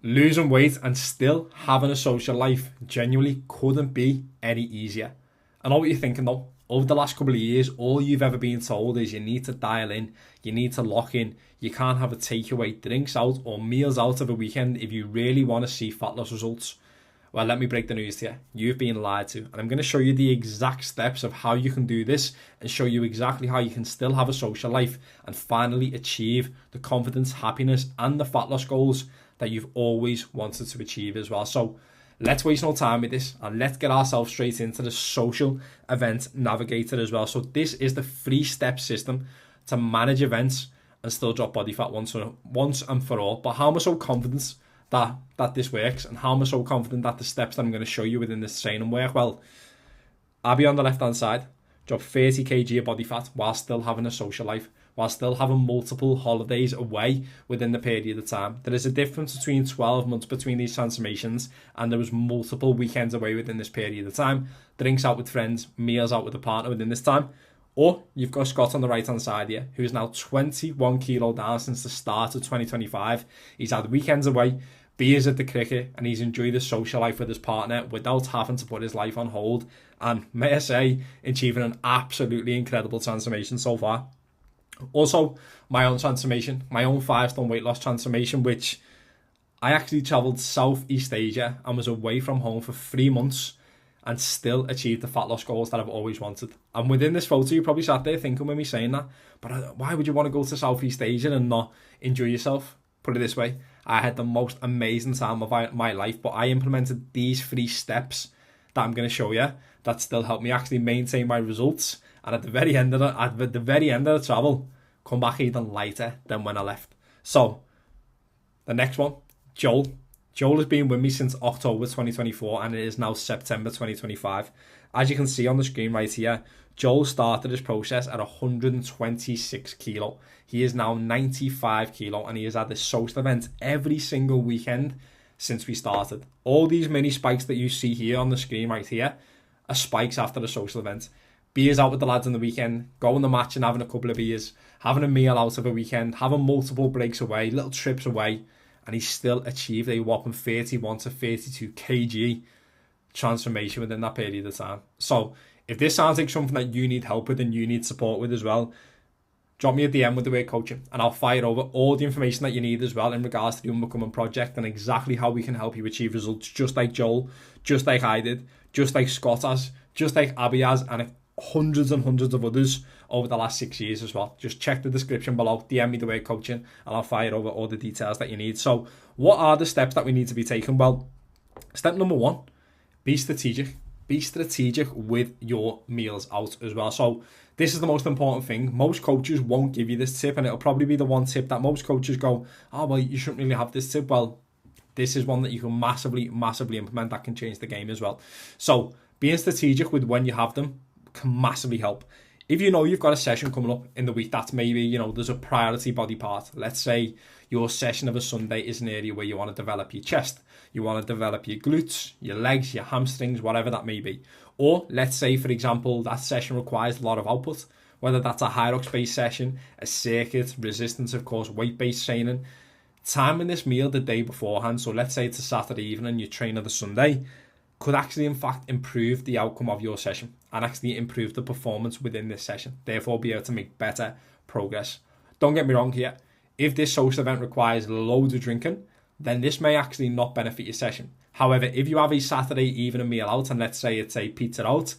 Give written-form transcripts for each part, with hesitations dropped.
Losing weight and still having a social life genuinely couldn't be any easier. I know what you're thinking though. Over the last couple of years, all you've ever been told is you need to dial in, you need to lock in, you can't have a takeaway, drinks out or meals out of a weekend if you really want to see fat loss results. Well, let me break the news to you. You've been lied to. And I'm going to show you the exact steps of how you can do this and show you exactly how you can still have a social life and finally achieve the confidence, happiness, and the fat loss goals that you've always wanted to achieve as well. So let's waste no time with this and let's get ourselves straight into the social event navigator as well. So this is the 3-step system to manage events and still drop body fat once and for all. But how am I so confident that this works, and how am I so confident that the steps that I'm going to show you within this training work? Well, I'll be on the left hand side, drop 30 kg of body fat while still having a social life, while still having multiple holidays away within the period of time. There is a difference between 12 months between these transformations, and there was multiple weekends away within this period of time, drinks out with friends, meals out with a partner within this time. Or you've got Scott on the right hand side here, who is now 21 kilo down since the start of 2025. He's had weekends away, beers at the cricket, and he's enjoyed his social life with his partner without having to put his life on hold. And may I say, achieving an absolutely incredible transformation so far. Also, my own transformation, my own 5-stone weight loss transformation, which I actually travelled Southeast Asia and was away from home for 3 months and still achieved the fat loss goals that I've always wanted. And within this photo, you probably sat there thinking with me saying that, but why would you want to go to Southeast Asia and not enjoy yourself? Put it this way, I had the most amazing time of my life, but I implemented these 3 steps that I'm going to show you that still helped me actually maintain my results. And at the very end of the travel, come back even lighter than when I left. So, the next one, Joel. Joel has been with me since October 2024 and it is now September 2025. As you can see on the screen right here, Joel started his process at 126 kilo. He is now 95 kilo and he has had this social event every single weekend since we started. All these mini spikes that you see here on the screen right here are spikes after the social event. Beers out with the lads on the weekend, going to match and having a couple of beers, having a meal out of a weekend, having multiple breaks away, little trips away, and he's still achieved a whopping 31 to 32 kg transformation within that period of time. So if this sounds like something that you need help with and you need support with as well, drop me a DM with the word coaching and I'll fire over all the information that you need as well in regards to the Unbecoming Project and exactly how we can help you achieve results just like Joel, just like I did, just like Scott has, just like Abby has, and hundreds and hundreds of others over the last 6 years as well. Just check the description below, DM me the word coaching, and I'll fire over all the details that you need. So what are the steps that we need to be taking? Well, step number 1, be strategic. Be strategic with your meals out as well. So this is the most important thing. Most coaches won't give you this tip, and it'll probably be the one tip that most coaches go, oh, well, you shouldn't really have this tip. Well, this is one that you can massively implement that can change the game as well. So being strategic with when you have them can massively help. If you know you've got a session coming up in the week that's maybe, there's a priority body part. Let's say your session of a Sunday is an area where you want to develop your chest, you want to develop your glutes, your legs, your hamstrings, whatever that may be. Or let's say, for example, that session requires a lot of output, whether that's a Hyrox-based session, a circuit, resistance, of course, weight-based training. Timing this meal the day beforehand, so let's say it's a Saturday evening and you train on the Sunday, could actually in fact improve the outcome of your session and actually improve the performance within this session, therefore be able to make better progress. Don't get me wrong here, if this social event requires loads of drinking, then this may actually not benefit your session. However, if you have a Saturday evening meal out and let's say it's a pizza out,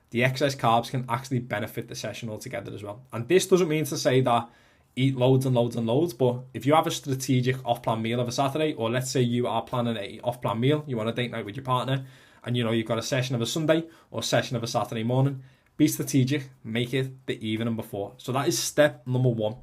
the excess carbs can actually benefit the session altogether as well. And this doesn't mean to say that eat loads and loads and loads, but if you have a strategic off-plan meal of a Saturday, or let's say you are planning a off-plan meal, you want a date night with your partner, and you've got a session of a Sunday or session of a Saturday morning, be strategic, make it the evening before. So that is step number 1.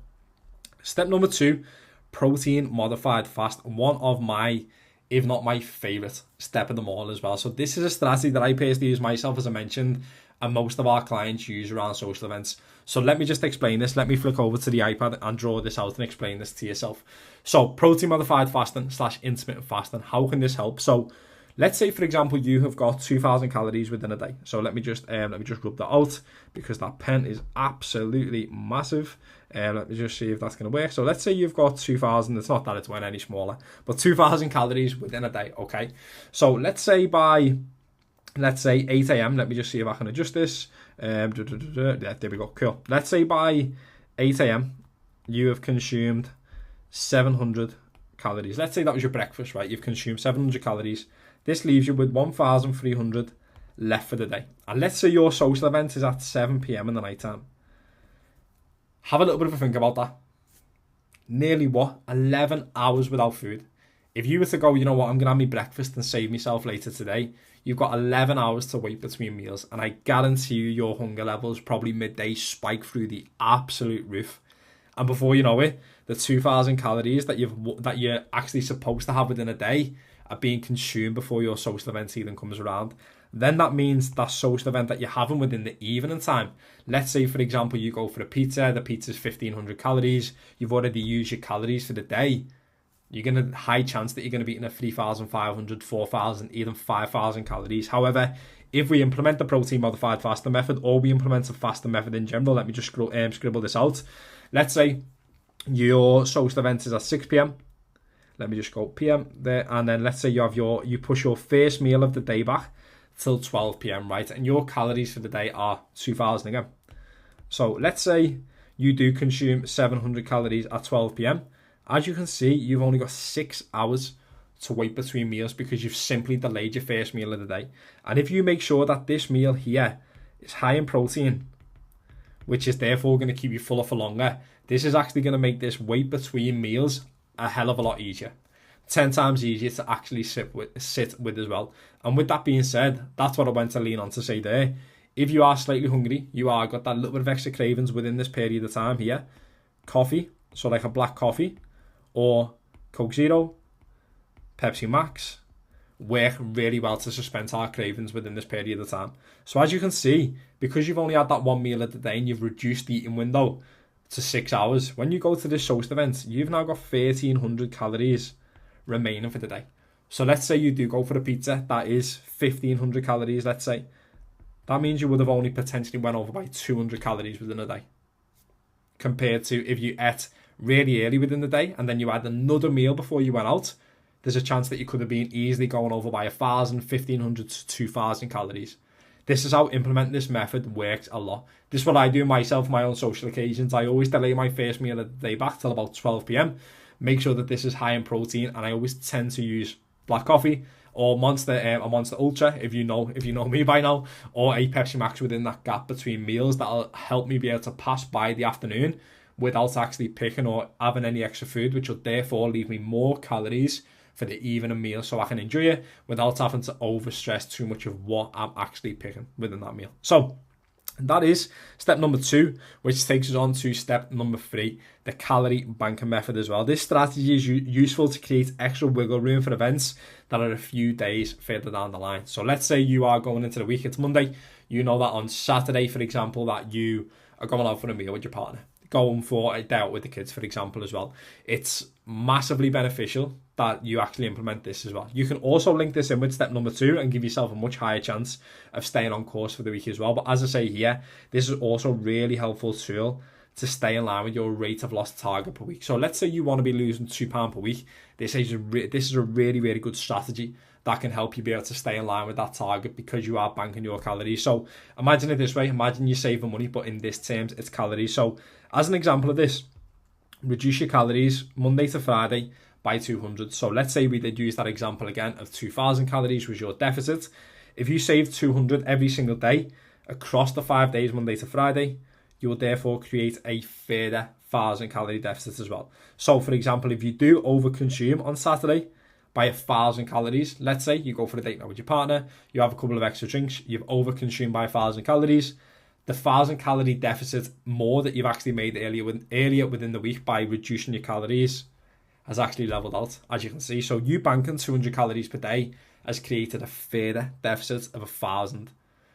Step number 2, protein modified fast. One of my, if not my favorite step of them all as well. So this is a strategy that I personally use myself, as I mentioned, and most of our clients use around social events. So let me just explain this. Let me flick over to the iPad and draw this out and explain this to yourself. So protein modified fasting / intermittent fasting, how can this help? So let's say, for example, you have got 2,000 calories within a day. So let me just rub that out because that pen is absolutely massive. Let me just see if that's going to work. So let's say you've got 2,000. It's not that it's went any smaller, but 2,000 calories within a day. Okay. So let's say 8 a.m. Let me just see if I can adjust this. Yeah, there we go. Cool. Let's say by 8 a.m. you have consumed 700 calories. Let's say that was your breakfast, right? You've consumed 700 calories. This leaves you with 1,300 left for the day. And let's say your social event is at 7 p.m. in the night time. Have a little bit of a think about that. Nearly 11 hours without food. If you were to go, you know what, I'm going to have my breakfast and save myself later today, you've got 11 hours to wait between meals. And I guarantee you your hunger levels probably midday spike through the absolute roof. And before you know it, the 2,000 calories that you're actually supposed to have within a day are being consumed before your social event even comes around. Then that means that social event that you're having within the evening time. Let's say, for example, you go for a pizza. The pizza's 1,500 calories. You've already used your calories for the day. You're going to high chance that you're going to be eating a 3,500, 4,000, even 5,000 calories. However, if we implement the protein modified fasting method, or we implement a fasting method in general, let me just scribble this out. Let's say your social event is at 6 p.m. Let me just go p.m. there, and then let's say you push your first meal of the day back till 12 p.m. right, and your calories for the day are 2,000 again. So let's say you do consume 700 calories at 12 p.m. As you can see, you've only got 6 hours to wait between meals because you've simply delayed your first meal of the day. And if you make sure that this meal here is high in protein, which is therefore going to keep you fuller for longer, this is actually going to make this wait between meals a hell of a lot easier. 10 times easier to actually sit with as well. And with that being said, that's what I went to lean on to say there. If you are slightly hungry, you are got that little bit of extra cravings within this period of time here, coffee, so like a black coffee, or Coke Zero, Pepsi Max, work really well to suspend our cravings within this period of time. So as you can see, because you've only had that one meal a day and you've reduced the eating window to 6 hours, when you go to this social event, you've now got 1,300 calories remaining for the day. So let's say you do go for a pizza, that is 1,500 calories, let's say. That means you would have only potentially went over by 200 calories within a day. Compared to if you ate really early within the day and then you had another meal before you went out, there's a chance that you could have been easily going over by 1,000, 1,500 to 2,000 calories. This is how implementing this method works a lot. This is what I do myself, my own social occasions. I always delay my first meal of the day back till about 12 p.m. Make sure that this is high in protein, and I always tend to use black coffee or a Monster Ultra, if you know me by now, or a Pepsi Max within that gap between meals. That'll help me be able to pass by the afternoon without actually picking or having any extra food, which will therefore leave me more calories for the evening meal, so I can enjoy it without having to overstress too much of what I'm actually picking within that meal. So that is step number 2, which takes us on to step number 3, the calorie banking method as well. This strategy is useful to create extra wiggle room for events that are a few days further down the line. So let's say you are going into the week, it's Monday, you know that on Saturday, for example, that you are going out for a meal with your partner, going for a day out with the kids, for example, as well. It's massively beneficial that you actually implement this as well. You can also link this in with step number 2 and give yourself a much higher chance of staying on course for the week as well. But as I say here, this is also a really helpful tool to stay in line with your rate of loss target per week. So let's say you want to be losing £2 per week. This is a really, really good strategy that can help you be able to stay in line with that target because you are banking your calories. So imagine it this way. Imagine you're saving money, but in this terms, it's calories. So as an example of this, reduce your calories Monday to Friday by 200. So let's say we did use that example again of 2,000 calories was your deficit. If you save 200 every single day across the 5 days, Monday to Friday, you will therefore create a further 1,000 calorie deficit as well. So for example, if you do overconsume on Saturday by 1,000 calories, let's say you go for a date night with your partner, you have a couple of extra drinks, you've overconsumed by 1,000 calories, the 1,000 calorie deficit more that you've actually made earlier within the week by reducing your calories has actually leveled out, as you can see. So you banking 200 calories per day has created a further deficit of 1,000.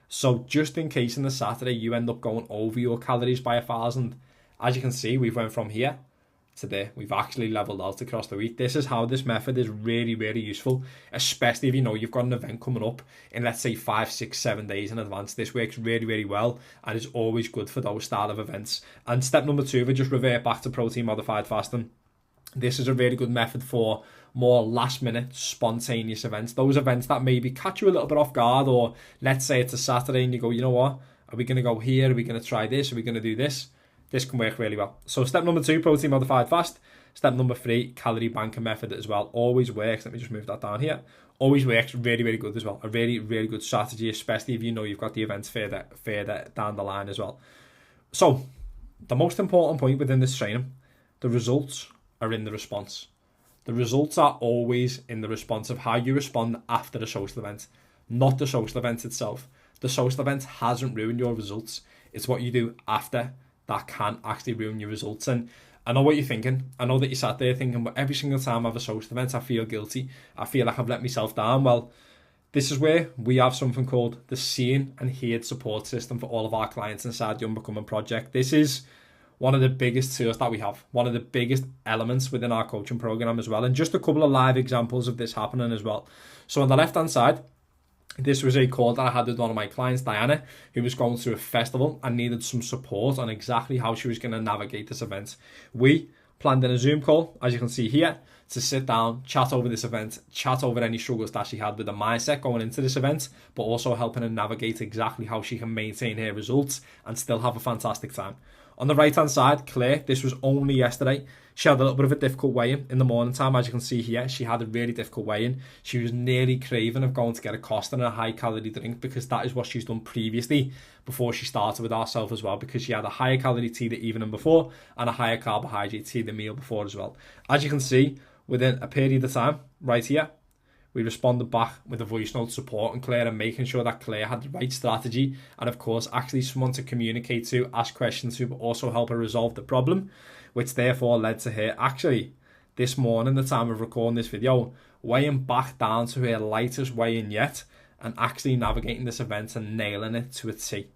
So just in case on the Saturday you end up going over your calories by 1,000, as you can see, we've went from here to there. We've actually leveled out across the week. This is how this method is really, really useful, especially if you know you've got an event coming up in, let's say, 5, 6, 7 days in advance. This works really, really well and is always good for those style of events. And step number 2, if I just revert back to protein modified fasting, this is a really good method for more last minute spontaneous events. Those events that maybe catch you a little bit off guard, or let's say it's a Saturday and you go, you know what, are we going to go here? Are we going to try this? Are we going to do this? This can work really well. So step number 2, protein modified fast. Step number 3, calorie banker method as well. Always works. Let me just move that down here. Always works really, really good as well. A really, really good strategy, especially if you know you've got the events further down the line as well. So the most important point within this training, the results are in the response. The results are always in the response of how you respond after the social event, not the social event itself. The social event hasn't ruined your results. It's what you do after that can actually ruin your results. And I know what you're thinking. I know that you sat there thinking, but every single time I have a social event, I feel guilty. I feel like I've let myself down. Well, this is where we have something called the Seen and Heard support system for all of our clients inside the Unbecoming Project. This is one of the biggest tools that we have, one of the biggest elements within our coaching program as well. And just a couple of live examples of this happening as well. So on the left-hand side, this was a call that I had with one of my clients, Diana, who was going through a festival and needed some support on exactly how she was going to navigate this event. We planned in a Zoom call, as you can see here, to sit down, chat over this event, chat over any struggles that she had with the mindset going into this event, but also helping her navigate exactly how she can maintain her results and still have a fantastic time. On the right-hand side, Claire, this was only yesterday. She had a little bit of a difficult weigh-in in the morning time. As you can see here, she had a really difficult weigh-in. She was nearly craving of going to get a Costa and a high-calorie drink, because that is what she's done previously before she started with ourselves as well, because she had a higher calorie tea the evening before and a higher carbohydrate tea the meal before as well. As you can see, within a period of time, right here, we responded back with a voice note supporting Claire and making sure that Claire had the right strategy and, of course, actually someone to communicate to, ask questions to, but also help her resolve the problem, which therefore led to her actually this morning, the time of recording this video, weighing back down to her lightest weigh-in yet and actually navigating this event and nailing it to a T.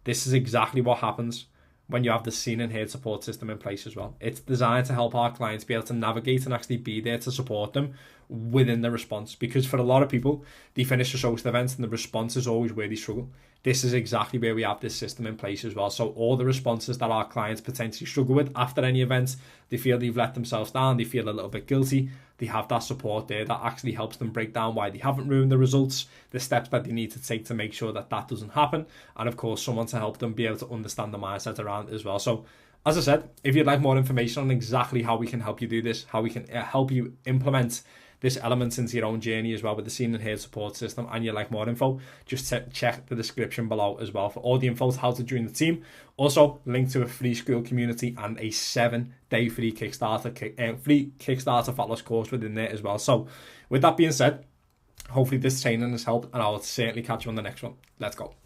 This is exactly what happens when you have the Seen and Heard support system in place as well. It's designed to help our clients be able to navigate and actually be there to support them within the response. Because for a lot of people, they finish the social events and the response is always where they struggle. This is exactly where we have this system in place as well. So all the responses that our clients potentially struggle with after any event, they feel they've let themselves down, they feel a little bit guilty, they have that support there that actually helps them break down why they haven't ruined the results, the steps that they need to take to make sure that that doesn't happen, and of course someone to help them be able to understand the mindset around it as well. So as I said, if you'd like more information on exactly how we can help you do this, how we can help you implement this element into your own journey as well with the Seen and Heard support system, and you'd like more info, just check the description below as well for all the info to how to join the team. Also, link to a free school community and a 7-day free Kickstarter fat loss course within there as well. So with that being said, hopefully this training has helped, and I'll certainly catch you on the next one. Let's go.